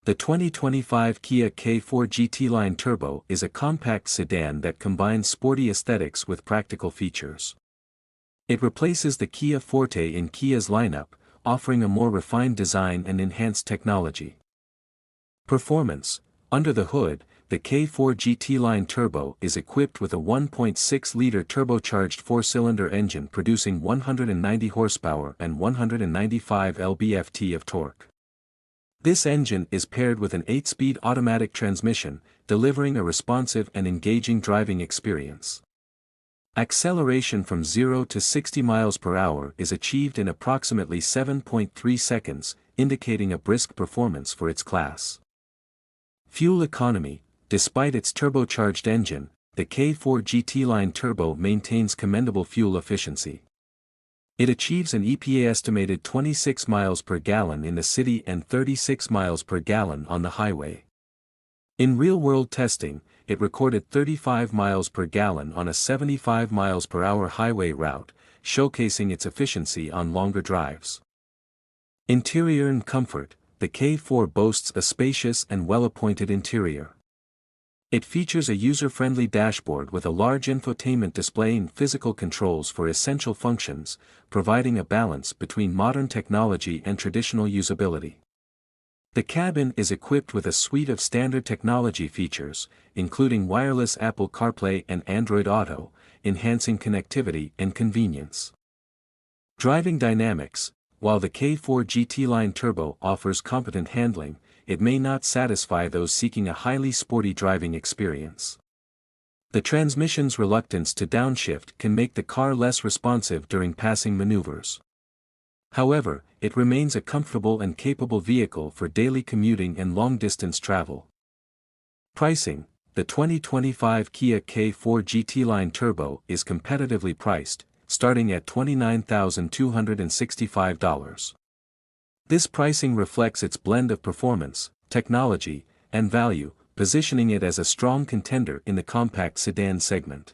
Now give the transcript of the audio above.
The 2025 Kia K4 GT Line Turbo is a compact sedan that combines sporty aesthetics with practical features. It replaces the Kia Forte in Kia's lineup, offering a more refined design and enhanced technology. Performance: under the hood, the K4 GT Line Turbo is equipped with a 1.6-liter turbocharged 4-cylinder engine producing 190 horsepower and 195 lb-ft of torque. This engine is paired with an 8-speed automatic transmission, delivering a responsive and engaging driving experience. Acceleration from 0 to 60 miles per hour is achieved in approximately 7.3 seconds, indicating a brisk performance for its class. Fuel economy: despite its turbocharged engine, the K4 GT Line Turbo maintains commendable fuel efficiency. It achieves an EPA-estimated 26 miles per gallon in the city and 36 miles per gallon on the highway. In real-world testing, it recorded 35 miles per gallon on a 75 miles per hour highway route, showcasing its efficiency on longer drives. Interior and comfort: the K4 boasts a spacious and well-appointed interior. It features a user-friendly dashboard with a large infotainment display and physical controls for essential functions, providing a balance between modern technology and traditional usability. The cabin is equipped with a suite of standard technology features, including wireless Apple CarPlay and Android Auto, enhancing connectivity and convenience. Driving dynamics: while the K4 GT Line Turbo offers competent handling, it may not satisfy those seeking a highly sporty driving experience. The transmission's reluctance to downshift can make the car less responsive during passing maneuvers. However, it remains a comfortable and capable vehicle for daily commuting and long-distance travel. Pricing: the 2025 Kia K4 GT Line Turbo is competitively priced, starting at $29,265. This pricing reflects its blend of performance, technology, and value, positioning it as a strong contender in the compact sedan segment.